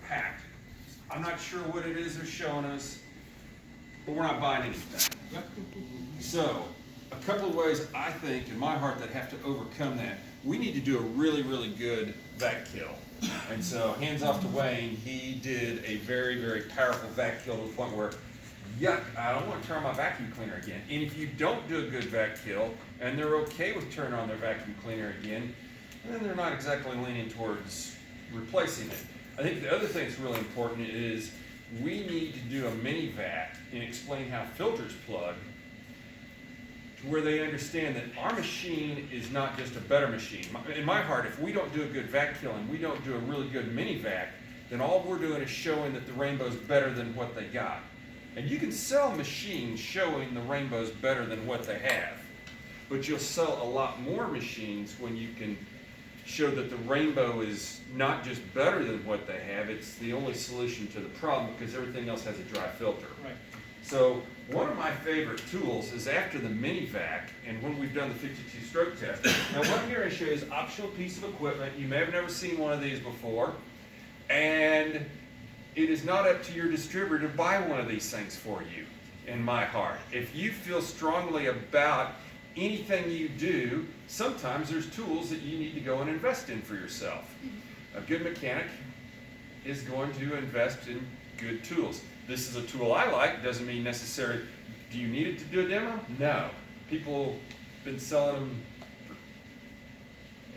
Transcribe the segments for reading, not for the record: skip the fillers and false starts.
packed. I'm not sure what it is they're showing us, but we're not buying anything. So, a couple of ways I think in my heart that have to overcome that. We need to do a really, really good vac kill. And so, hands off to Wayne, he did a very, very powerful vac kill to the point where, yuck, I don't want to turn on my vacuum cleaner again. And if you don't do a good vac kill, and they're okay with turning on their vacuum cleaner again, then they're not exactly leaning towards replacing it. I think the other thing that's really important is we need to do a mini vac and explain how filters plug to where they understand that our machine is not just a better machine. In my heart, if we don't do a good vac kill and we don't do a really good mini vac, then all we're doing is showing that the rainbow's better than what they got. And you can sell machines showing the rainbow's better than what they have, but you'll sell a lot more machines when you can show that the rainbow is not just better than what they have, it's the only solution to the problem because everything else has a dry filter. Right. So one of my favorite tools is after the mini vac and when we've done the 52 stroke test. Now what I'm here to show you is an optional piece of equipment. You may have never seen one of these before, and it is not up to your distributor to buy one of these things for you, in my heart. If you feel strongly about anything you do, sometimes there's tools that you need to go and invest in for yourself. A good mechanic is going to invest in good tools. This is a tool I like, doesn't mean necessarily, do you need it to do a demo? No. People have been selling them for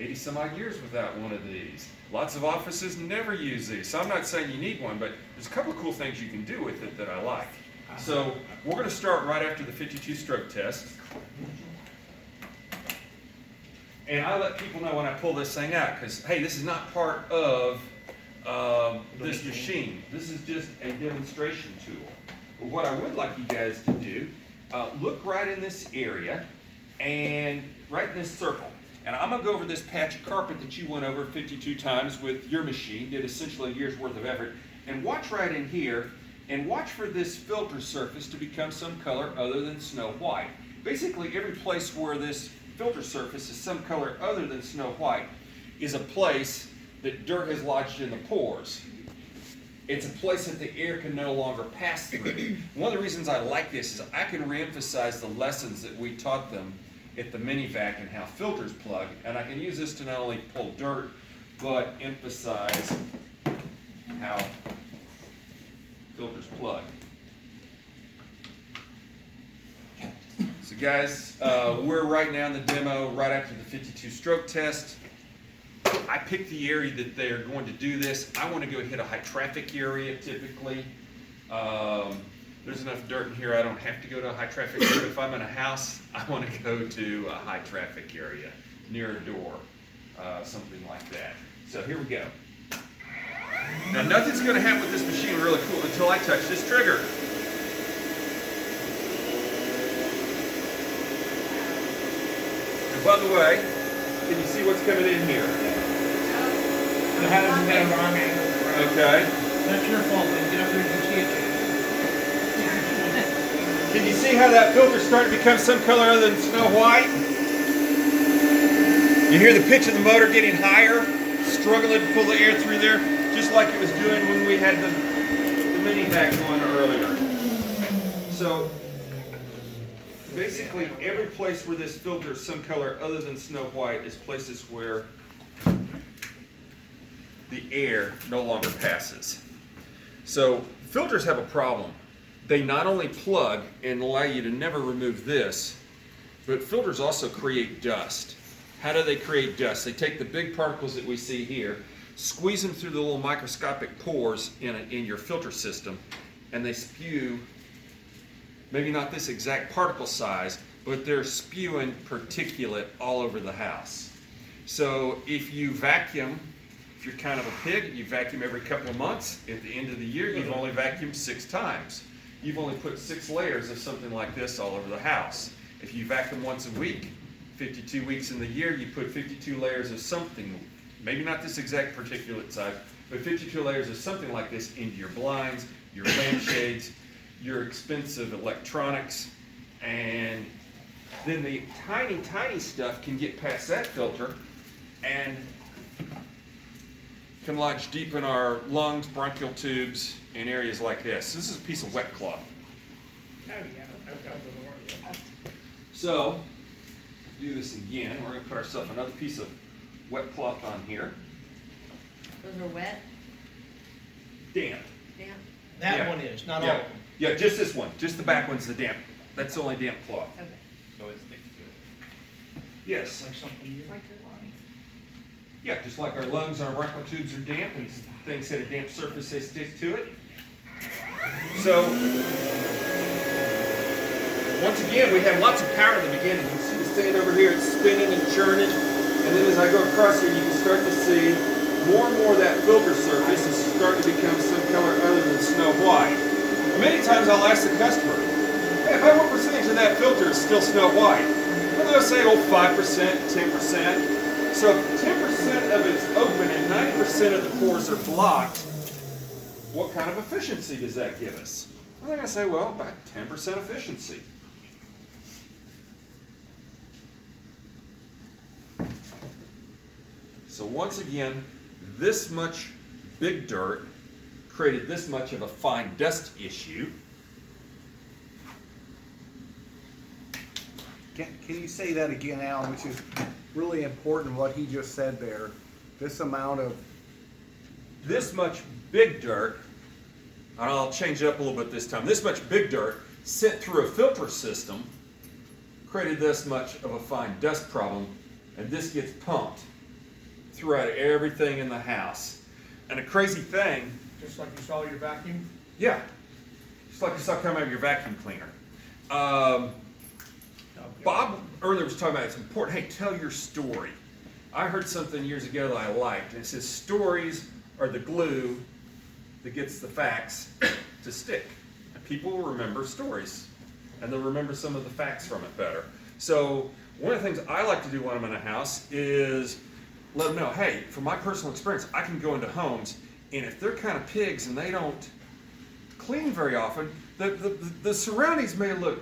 80 some odd years without one of these. Lots of offices never use these. So I'm not saying you need one, but there's a couple of cool things you can do with it that I like. So we're going to start right after the 52 stroke test. And I let people know when I pull this thing out, because, hey, this is not part of this machine. This is just a demonstration tool. But what I would like you guys to do, look right in this area and right in this circle. And I'm going to go over this patch of carpet that you went over 52 times with your machine, did essentially a year's worth of effort. And watch right in here, and watch for this filter surface to become some color other than snow white. Basically, every place where this filter surface is some color other than snow white is a place that dirt has lodged in the pores. It's a place that the air can no longer pass through. One of the reasons I like this is I can reemphasize the lessons that we taught them at the mini vac and how filters plug, and I can use this to not only pull dirt but emphasize how filters plug. So guys, we're right now in the demo right after the 52 stroke test. I picked the area that they are going to do this. I want to go hit a high traffic area typically. There's enough dirt in here I don't have to go to a high traffic area. If I'm in a house, I want to go to a high traffic area, near a door, something like that. So here we go. Now nothing's going to happen with this machine really cool until I touch this trigger. And by the way, can you see what's coming in here? The hat hasn't got a wrong angle. Okay. That's your fault. Then get up there and see it. Can you see how that filter's starting to become some color other than snow white? You hear the pitch of the motor getting higher, struggling to pull the air through there, just like it was doing when we had the mini vac going earlier. So basically every place where this filter is some color other than snow white is places where the air no longer passes. So filters have a problem. They not only plug and allow you to never remove this, but filters also create dust. How do they create dust? They take the big particles that we see here, squeeze them through the little microscopic pores in your filter system, and they spew, maybe not this exact particle size, but they're spewing particulate all over the house. So if you vacuum, if you're kind of a pig, you vacuum every couple of months. At the end of the year, you've only vacuumed 6 times. You've only put 6 layers of something like this all over the house. If you vacuum once a week, 52 weeks in the year, you put 52 layers of something, maybe not this exact particulate size, but 52 layers of something like this into your blinds, your lampshades, your expensive electronics, and then the tiny, tiny stuff can get past that filter and can lodge deep in our lungs, bronchial tubes, in areas like this. This is a piece of wet cloth. Oh, yeah. Okay. So, do this again. We're going to put ourselves another piece of wet cloth on here. Those are wet, Damp. damp. That Yeah. one is, not all Yeah. of them. Yeah, just this one. Just the back one's the damp. That's the only damp cloth. Okay. So it sticks to it. Yes. Like something you like. Yeah, just like our lungs and our bronchial tubes are damp, and things hit a damp surface, they stick to it. So, once again, we have lots of power in the beginning. You can see the sand over here, it's spinning and churning. And then as I go across here, you can start to see more and more of that filter surface is starting to become some color other than snow white. Many times I'll ask the customer, hey, about what percentage of that filter is still snow white? And they'll say, oh, 5%, 10%. So if 10% of it's open and 90% of the pores are blocked, what kind of efficiency does that give us? Well, they're going to say, well, about 10% efficiency. So once again, this much big dirt created this much of a fine dust issue. Can you say that again, Alan, which is really important, what he just said there? This amount of, This much big dirt, and I'll change it up a little bit this time, this much big dirt sent through a filter system created this much of a fine dust problem, and this gets pumped throughout everything in the house. And a crazy thing, Just like you saw your vacuum. yeah, just like you saw coming out of your vacuum cleaner. Bob earlier was talking about it's important, hey, tell your story. I heard something years ago that I liked, and it says stories are the glue that gets the facts to stick. And people will remember stories, and they'll remember some of the facts from it better. So one of the things I like to do when I'm in a house is let them know, hey, from my personal experience, I can go into homes, and if they're kind of pigs and they don't clean very often, the surroundings may look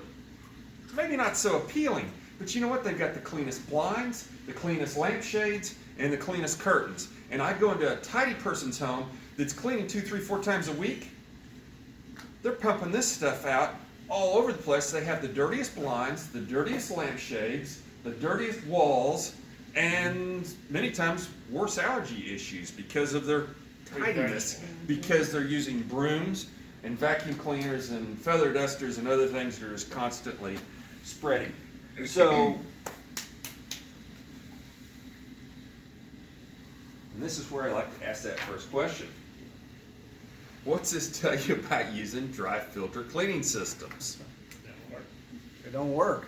maybe not so appealing, but you know what? They've got the cleanest blinds, the cleanest lampshades, and the cleanest curtains. And I go into a tidy person's home that's cleaning 2, 3, 4 times a week. They're pumping this stuff out all over the place. They have the dirtiest blinds, the dirtiest lampshades, the dirtiest walls, and many times worse allergy issues because of their tidiness, because they're using brooms and vacuum cleaners and feather dusters and other things that are just constantly spreading. So, and this is where I like to ask that first question. What's this tell you about using dry filter cleaning systems? it don't work.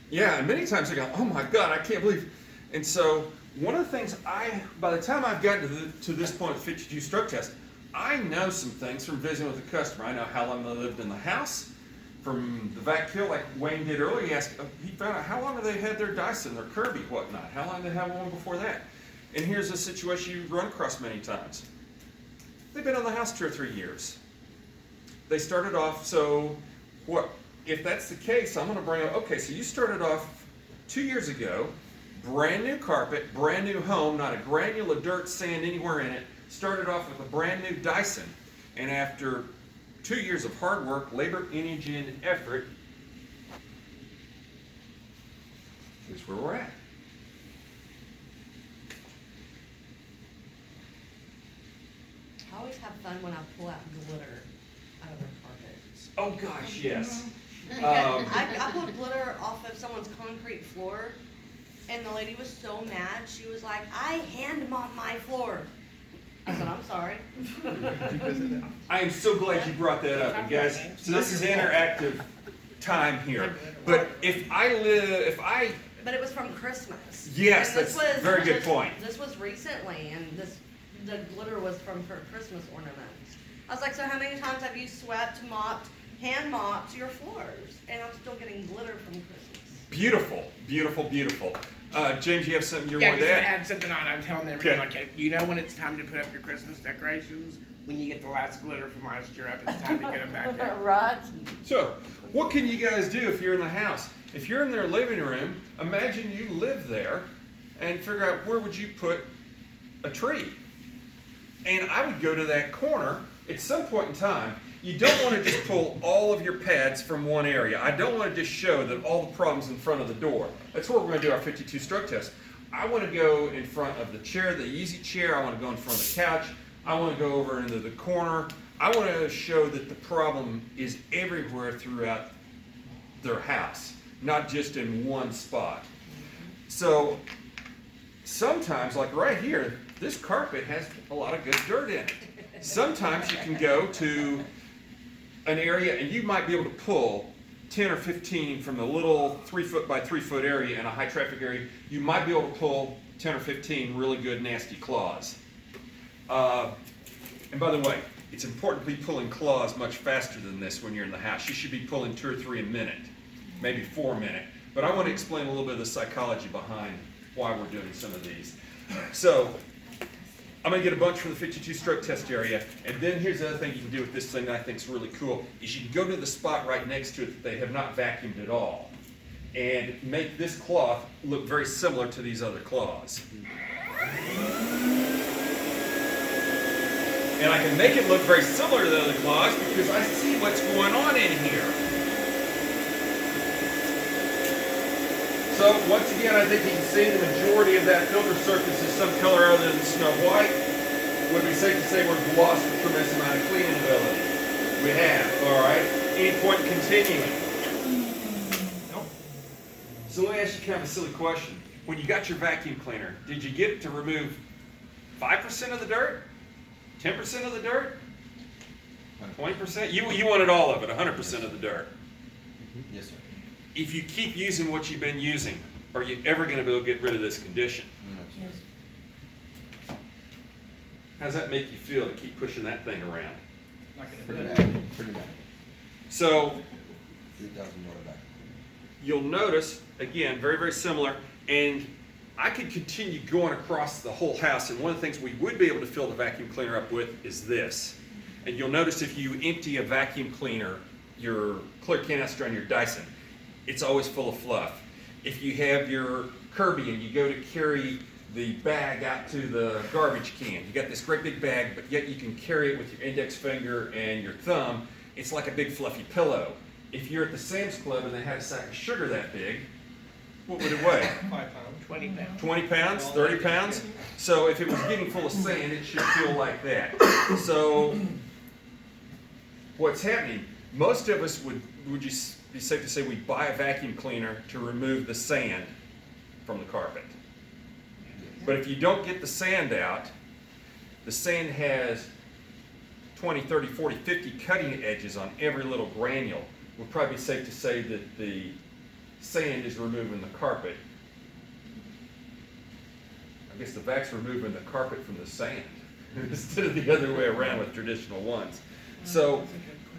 Yeah, and many times I go, oh my God, I can't believe. And so one of the things by the time I've gotten to this point of the 52 stroke test, I know some things from visiting with the customer. I know how long they lived in the house. From the vac kill, like Wayne did earlier, he found out how long have they had their Dyson, their Kirby, whatnot. How long did they have one before that? And here's a situation you run across many times. They've been in the house 2 or 3 years. They started off, so what? If that's the case, I'm going to bring up, okay, so you started off 2 years ago, brand new carpet, brand new home, not a granule of dirt, sand anywhere in it, started off with a brand new Dyson. And after 2 years of hard work, labor, energy, and effort, here's where we're at. I always have fun when I pull out glitter out of their carpets. Oh gosh, yes. I put glitter off of someone's concrete floor, and the lady was so mad. She was like, I hand mop my floor. I said, I'm sorry. I am so glad you brought that up, and guys. So this is interactive time here. But if I But it was from Christmas. Yes, And this that's a was very good just- point. This was recently, and the glitter was from her Christmas ornaments. I was like, so how many times have you swept, mopped, hand mopped your floors? And I'm still getting glitter from Christmas. Beautiful, beautiful, beautiful. James, you have something you Yeah, want just to to add? add something on, I'm telling Okay. everyone, like, you know when it's time to put up your Christmas decorations? When you get the last glitter from last year up, it's time to get them back out. Right? So, what can you guys do if you're in the house? If you're in their living room, imagine you live there and figure out where would you put a tree. And I would go to that corner at some point in time. You don't want to just pull all of your pads from one area. I don't want to just show that all the problems in front of the door. That's where we're going to do our 52 stroke test. I want to go in front of the chair, the easy chair. I want to go in front of the couch. I want to go over into the corner. I want to show that the problem is everywhere throughout their house, not just in one spot. So sometimes, like right here, this carpet has a lot of good dirt in it. Sometimes you can go to an area and you might be able to pull 10 or 15 from the little 3 foot by 3 foot area in a high traffic area. You might be able to pull 10 or 15 really good nasty claws. And by the way, it's important to be pulling claws much faster than this when you're in the house. You should be pulling 2 or 3 a minute, maybe 4 a minute. But I want to explain a little bit of the psychology behind why we're doing some of these. So I'm going to get a bunch from the 52 stroke test area, and then here's the other thing you can do with this thing that I think is really cool, is you can go to the spot right next to it that they have not vacuumed at all, and make this cloth look very similar to these other cloths. And I can make it look very similar to the other cloths because I see what's going on in here. So once again, I think you can see the majority of that filter surface is some color other than snow white. Would be safe to say we're glossed with a tremendous amount of cleaning ability. We have, all right? Any point in continuing? Nope. So let me ask you kind of a silly question. When you got your vacuum cleaner, did you get it to remove 5% of the dirt? 10% of the dirt? 20%? You wanted all of it, 100% of the dirt. Yes, sir. If you keep using what you've been using, are you ever going to be able to get rid of this condition? No, sir. How does that make you feel to keep pushing that thing around? Not gonna pretty bad. Pretty bad. So 3,000 watt back. you'll notice, again, very, very similar, and I could continue going across the whole house, and one of the things we would be able to fill the vacuum cleaner up with is this. And you'll notice if you empty a vacuum cleaner, your clear canister on your Dyson, it's always full of fluff. If you have your Kirby and you go to carry the bag out to the garbage can, you got this great big bag, but yet you can carry it with your index finger and your thumb. It's like a big fluffy pillow. If you're at the Sam's Club and they had a sack of sugar that big, what would it weigh? 5 pounds. 20 pounds. 20 pounds, 30 pounds. So if it was getting full of sand, it should feel like that. So what's happening, most of us would you be safe to say we buy a vacuum cleaner to remove the sand from the carpet. But if you don't get the sand out, the sand has 20, 30, 40, 50 cutting edges on every little granule. It would probably be safe to say that the sand is removing the carpet. I guess the vac's removing the carpet from the sand instead of the other way around with traditional ones. So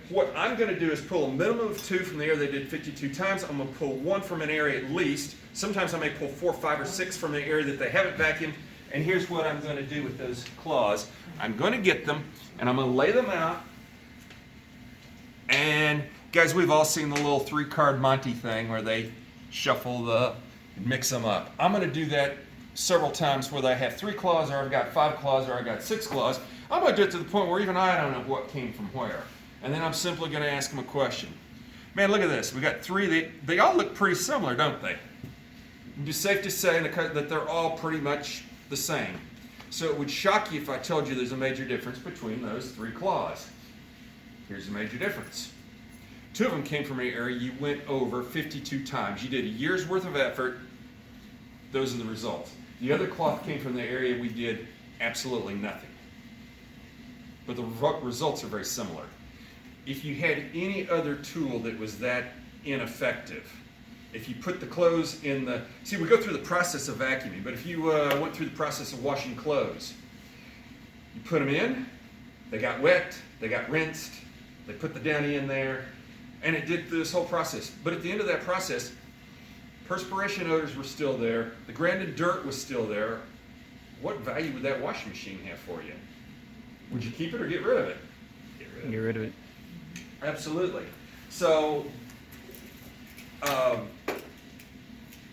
what I'm going to do is pull a minimum of 2 from the area they did 52 times. I'm going to pull 1 from an area at least. Sometimes I may pull 4, 5, or 6 from the area that they haven't vacuumed. And here's what I'm going to do with those claws. I'm going to get them and I'm going to lay them out. And guys, we've all seen the little 3-card Monte thing where they shuffle mix them up. I'm going to do that several times whether I have 3 claws or I've got 5 claws or I've got 6 claws. I'm going to do it to the point where even I don't know what came from where. And then I'm simply going to ask them a question. Man, look at this. We got 3. They all look pretty similar, don't they? It'd be safe to say that they're all pretty much the same. So it would shock you if I told you there's a major difference between those 3 claws. Here's the major difference. 2 of them came from an area you went over 52 times. You did a year's worth of effort. Those are the results. The other cloth came from the area we did absolutely nothing. But the results are very similar. If you had any other tool that was that ineffective, if you put the clothes in the, see, we go through the process of vacuuming, but if you went through the process of washing clothes, you put them in, they got wet, they got rinsed, they put the downy in there, and it did this whole process. But at the end of that process, perspiration odors were still there, the grounded dirt was still there. What value would that washing machine have for you? Would you keep it or get rid of it? Get rid of it. Absolutely. So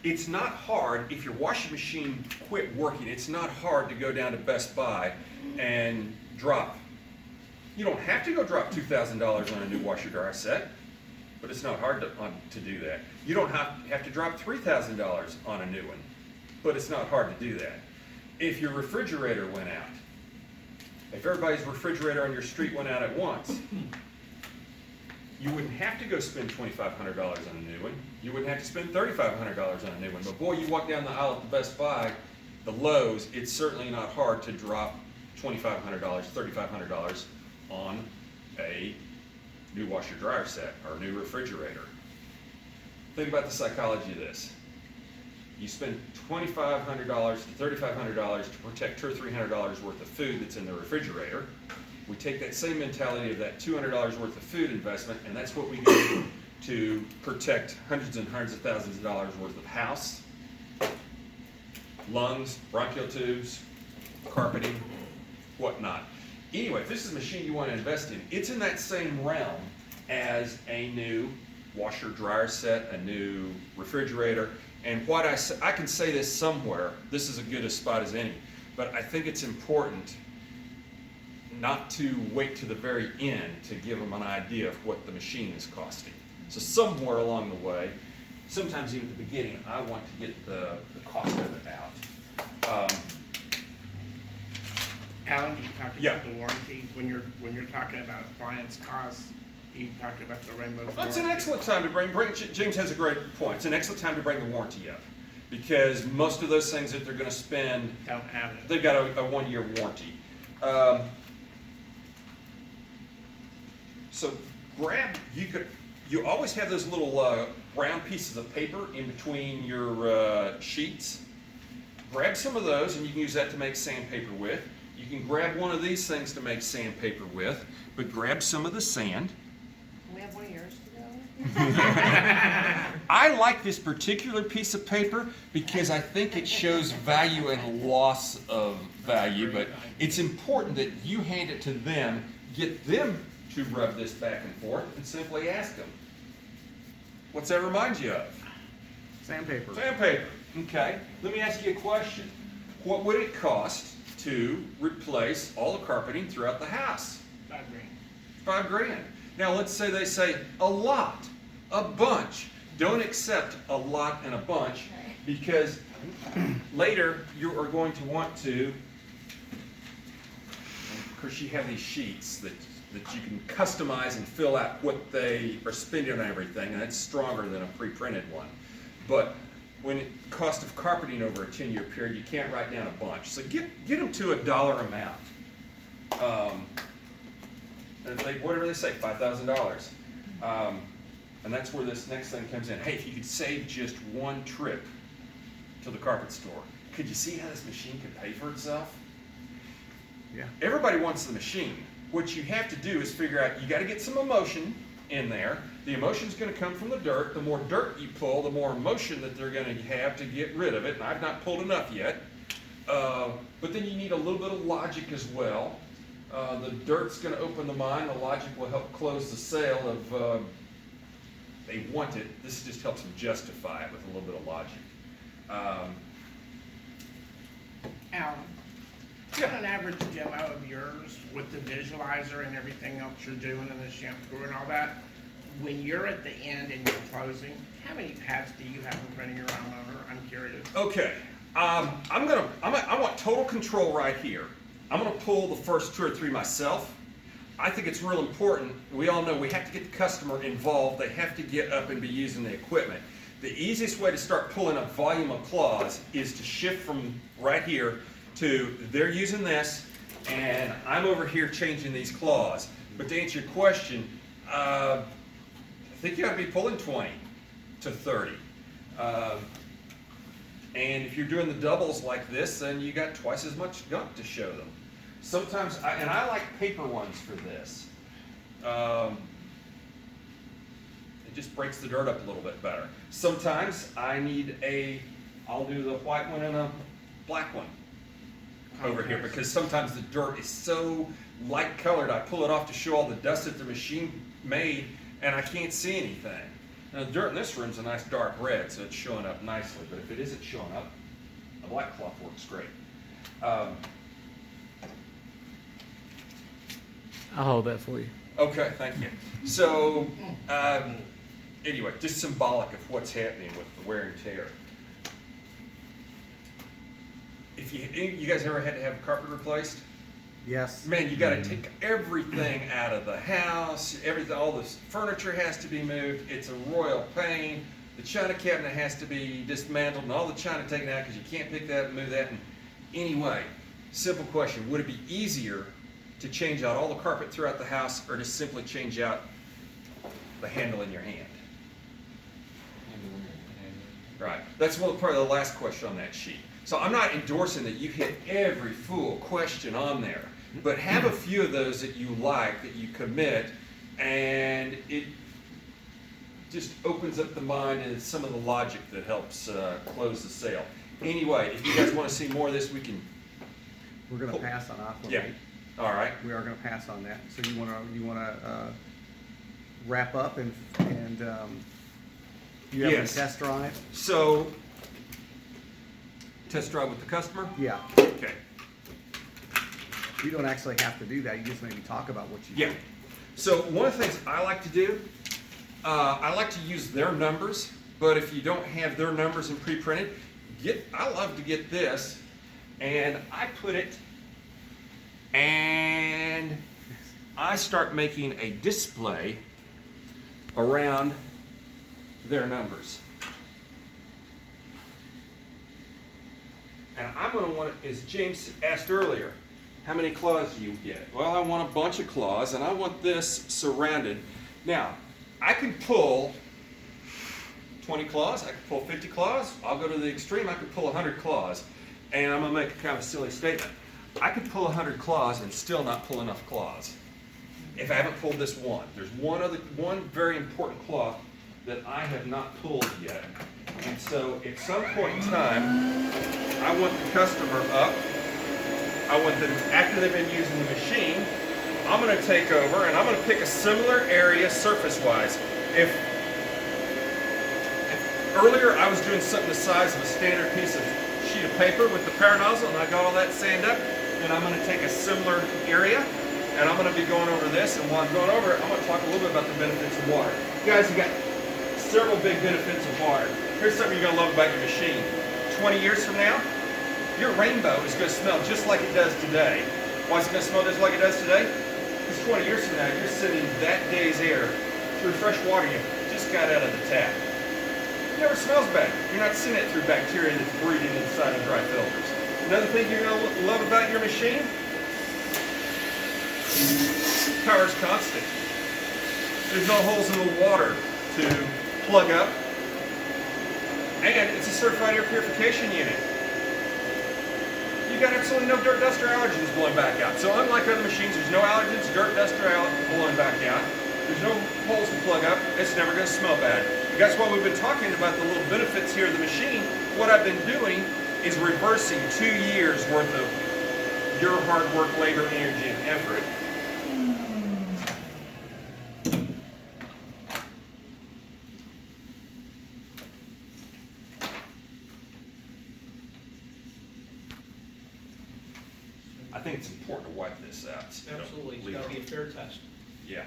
it's not hard, if your washing machine quit working, it's not hard to go down to Best Buy and drop. You don't have to go drop $2,000 on a new washer dryer set, but it's not hard to do that. You don't have to drop $3,000 on a new one, but it's not hard to do that. If your refrigerator went out, if everybody's refrigerator on your street went out at once, you wouldn't have to go spend $2,500 on a new one. You wouldn't have to spend $3,500 on a new one. But boy, you walk down the aisle at the Best Buy, the Lowe's, it's certainly not hard to drop $2,500, $3,500 on a new washer dryer set or a new refrigerator. Think about the psychology of this. You spend $2,500 to $3,500 to protect $200 or $300 worth of food that's in the refrigerator. We take that same mentality of that $200 worth of food investment, and that's what we do to protect hundreds and hundreds of thousands of dollars worth of house, lungs, bronchial tubes, carpeting, whatnot. Anyway, if this is a machine you want to invest in, it's in that same realm as a new washer dryer set, a new refrigerator. And what I can say this somewhere, this is as good a spot as any, but I think it's important not to wait to the very end to give them an idea of what the machine is costing. So somewhere along the way, sometimes even at the beginning, I want to get the cost of it out. Alan, you talked Yeah. about the warranty, when you're talking about appliance costs, you talked about the Rainbow warranty. Well, it's an excellent time to bring, James has a great point. It's an excellent time to bring the warranty up, because most of those things that they're gonna spend, Don't have it. they've got a 1-year warranty. So you always have those little round pieces of paper in between your sheets. Grab some of those and you can use that to make sandpaper with. You can grab one of these things to make sandpaper with, but grab some of the sand. Can we have one of yours to go? I like this particular piece of paper because I think it shows value and loss of value, but it's important that you hand it to them, get them to rub this back and forth, and simply ask them, what's that remind you of? Sandpaper. Sandpaper. Okay, let me ask you a question. What would it cost to replace all the carpeting throughout the house? $5,000. $5,000. Now let's say they say a lot, a bunch. Don't accept a lot and a bunch, because later you are going to want to, of course you have these sheets that you can customize and fill out what they are spending on everything, and that's stronger than a pre-printed one. But when it cost of carpeting over a 10-year period, you can't write down a bunch. So get them to a dollar amount. And if whatever they say, $5,000. And that's where this next thing comes in. Hey, if you could save just one trip to the carpet store, could you see how this machine could pay for itself? Yeah. Everybody wants the machine. What you have to do is figure out, you got to get some emotion in there. The emotion's going to come from the dirt. The more dirt you pull, the more emotion that they're going to have to get rid of it. And I've not pulled enough yet. But then you need a little bit of logic as well. The dirt's going to open the mind. The logic will help close the sale of they want it. This just helps them justify it with a little bit of logic. Alan, on an average demo of yours with the visualizer and everything else you're doing and the shampoo and all that, when you're at the end and you're closing, how many pads do you have in front of your homeowner? I'm curious. Okay, I want total control right here. I'm gonna pull the first 2 or 3 myself. I think it's real important. We all know we have to get the customer involved. They have to get up and be using the equipment. The easiest way to start pulling up volume of claws is to shift from right here to they're using this and I'm over here changing these claws. But to answer your question, I think you ought to be pulling 20 to 30. And if you're doing the doubles like this, then you got twice as much gunk to show them. Sometimes, I like paper ones for this. It just breaks the dirt up a little bit better. Sometimes I'll do the white one and a black one over here, because sometimes the dirt is so light colored, I pull it off to show all the dust that the machine made, and I can't see anything. Now the dirt in this room's a nice dark red, so it's showing up nicely, but if it isn't showing up, a black cloth works great. I'll hold that for you. Okay, thank you. So, anyway, just symbolic of what's happening with the wear and tear. If you guys ever had to have a carpet replaced? Yes. Man, you gotta take everything out of the house, all this furniture has to be moved, it's a royal pain. The china cabinet has to be dismantled and all the china taken out because you can't pick that and move that. And anyway, simple question, would it be easier to change out all the carpet throughout the house or to simply change out the handle in your hand? Right, that's probably the last question on that sheet. So I'm not endorsing that you hit every full question on there, but have a few of those that you like, that you commit, and it just opens up the mind and some of the logic that helps close the sale. Anyway, if you guys want to see more of this, we can. We're gonna pass on Aquamate. Yeah. All right. We are gonna pass on that. So you wanna wrap up and you have Yes. a tester on it? So, test drive with the customer? Yeah. Okay. You don't actually have to do that. You just maybe talk about what you Yeah. do. So one of the things I like to do, I like to use their numbers, but if you don't have their numbers in pre-printed, I love to get this, and I put it, and I start making a display around their numbers. And I'm going to want to, as James asked earlier, how many claws do you get? Well, I want a bunch of claws, and I want this surrounded. Now, I can pull 20 claws, I can pull 50 claws, I'll go to the extreme, I can pull 100 claws. And I'm going to make a kind of a silly statement. I could pull 100 claws and still not pull enough claws if I haven't pulled this one. There's one very important claw that I have not pulled yet. And so at some point in time, I want the customer up. I want them, after they've been using the machine, I'm going to take over and I'm going to pick a similar area surface-wise. If earlier I was doing something the size of a standard piece of sheet of paper with the power nozzle and I got all that sand up, then I'm going to take a similar area and I'm going to be going over this, and while I'm going over it, I'm going to talk a little bit about the benefits of water. You guys have got several big benefits of water. Here's something you're going to love about your machine. 20 years from now, your rainbow is going to smell just like it does today. Why is it going to smell just like it does today? Because 20 years from now, you're sending that day's air through fresh water you just got out of the tap. It never smells bad. You're not sending it through bacteria that's breeding inside of dry filters. Another thing you're going to love about your machine, power is constant. There's no holes in the water to plug up. And it's a certified air purification unit. You got absolutely no dirt, dust, or allergens blowing back out. So unlike other machines, there's no allergens, dirt, dust, or blowing back out. There's no holes to plug up. It's never going to smell bad. And that's why we've been talking about the little benefits here of the machine. What I've been doing is reversing 2 years worth of your hard work, labor, energy, and effort. I think it's important to wipe this out. So you don't Absolutely, it's leave gotta it. be a fair test. Yeah.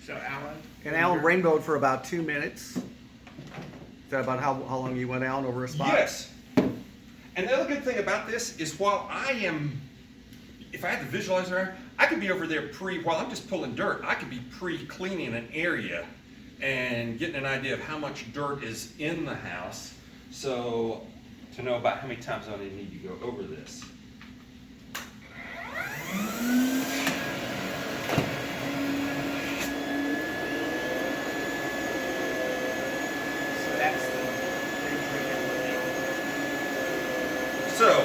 So Alan? And Alan rainbowed for about 2 minutes. Is that about how long you went out over a spot? Yes. And the other good thing about this is while if I had the visualizer, I could be over there while I'm just pulling dirt, I could be pre-cleaning an area and getting an idea of how much dirt is in the house. So to know about how many times I need to go over this. So that's the So,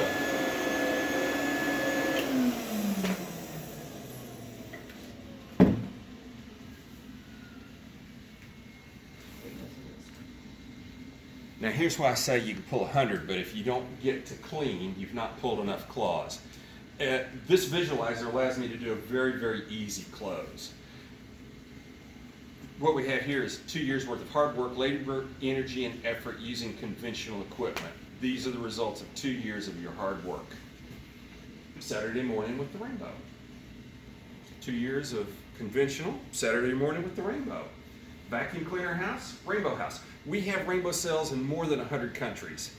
now here's why I say you can pull 100, but if you don't get to clean, you've not pulled enough claws. This visualizer allows me to do a very, very easy close. What we have here is 2 years worth of hard work, labor, energy, and effort using conventional equipment. these are the results of 2 years of your hard work. Saturday morning with the rainbow. 2 years of conventional, Saturday morning with the rainbow. Vacuum cleaner house, rainbow house. We have rainbow sales in more than 100 countries.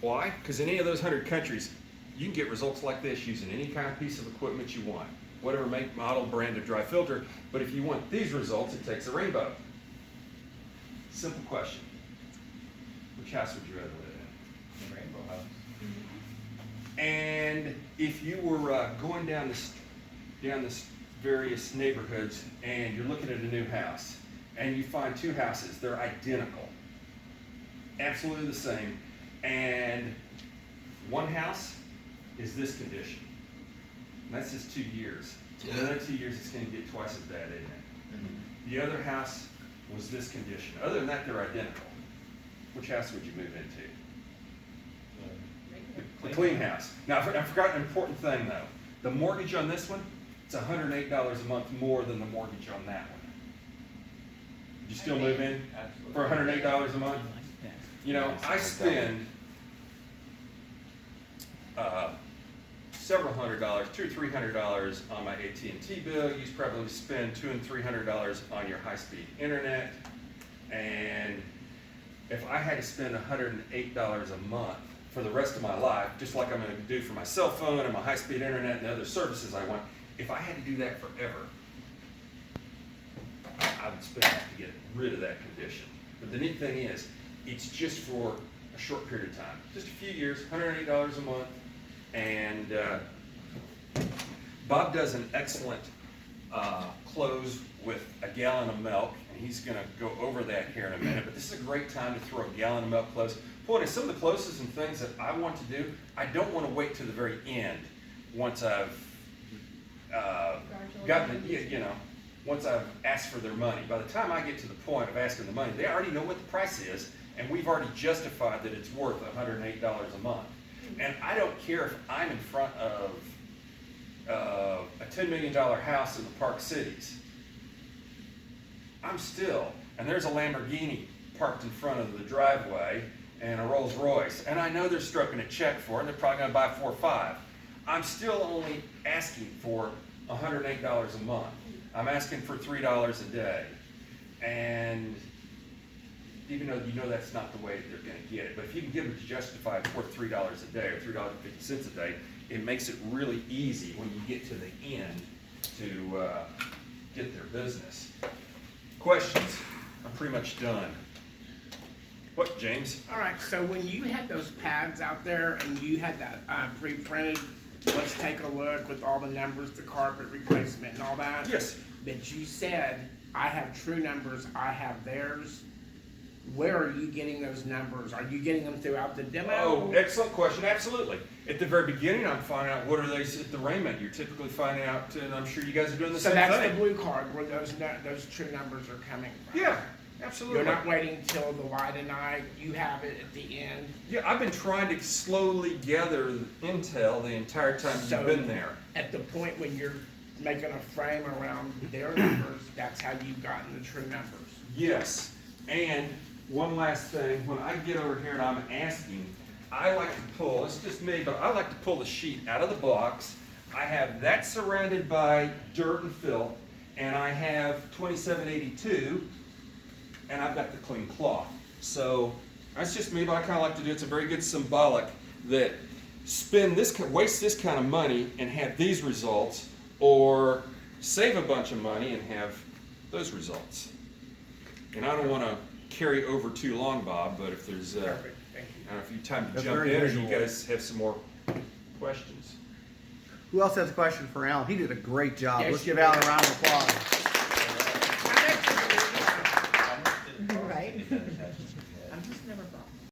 Why? Because in any of those 100 countries, you can get results like this using any kind of piece of equipment you want. Whatever make, model, brand of dry filter. But if you want these results, it takes a rainbow. Simple question. Which house would you rather live in? The rainbow house. And if you were going down this various neighborhoods and you're looking at a new house and you find two houses, they're identical, absolutely the same, and one house is this condition, and that's just 2 years. In another 2 years, it's going to get twice as bad, isn't it? The other house was this condition. Other than that, they're identical. Which house would you move into? The clean house. Now, I forgot an important thing though. The mortgage on this one, it's $108 a month more than the mortgage on that one. Would you still move in for $108 a month? You know, I spend several $100s, $200 or $300 on my AT&T bill. You probably spend $200 and $300 on your high-speed internet. And if I had to spend $108 a month for the rest of my life, just like I'm going to do for my cell phone and my high-speed internet and the other services I want, if I had to do that forever, I would spend that to get rid of that condition. But the neat thing is, it's just for a short period of time, just a few years, $108 a month, and Bob does an excellent close with a gallon of milk, and he's going to go over that here in a minute, but this is a great time to throw a gallon of milk close. Point is, some of the closes and things that I want to do, I don't want to wait to the very end once I've gotten the, you know, once I've asked for their money. By the time I get to the point of asking the money, they already know what the price is, and we've already justified that it's worth $108 a month. And I don't care if I'm in front of a $10 million house in the Park Cities. I'm still, and there's a Lamborghini parked in front of the driveway and a Rolls Royce, and I know they're stroking a check for it, and they're probably going to buy 4 or 5. I'm still only asking for $108 a month. I'm asking for $3 a day, and even though you know that's not the way they're going to get it, but if you can give them to justify it's worth $3 a day or $3.50 a day, it makes it really easy when you get to the end to get their business. Questions? I'm pretty much done. What, James? All right, so when you had those pads out there and you had that pre-printed, let's take a look with all the numbers, the carpet replacement and all that. Yes. But you said, I have true numbers, I have theirs. Where are you getting those numbers? Are you getting them throughout the demo? Oh, excellent question. Absolutely. At the very beginning, I'm finding out what are they at the Raymond. You're typically finding out, and I'm sure you guys are doing the So same that's thing. the blue card where those true numbers are coming from. Yeah, absolutely. You're not waiting till the light of night. You have it at the end. Yeah, I've been trying to slowly gather intel the entire time So you've been there. At the point when you're making a frame around their numbers, that's how you've gotten the true numbers. Yes, and one last thing, when I get over here and I'm asking, I like to pull, it's just me, but I like to pull the sheet out of the box. I have that surrounded by dirt and filth, and I have 2782, and I've got the clean cloth. So that's just me, but I kind of like to do, it's a very good symbolic that waste this kind of money and have these results, or save a bunch of money and have those results. And I don't want to carry over too long, Bob, but if there's Perfect, thank you. I don't know if you time to That's jump very in, or visual. you guys have some more questions. Who else has a question for Alan? He did a great job. Yes, Let's you give Alan did. a round of applause.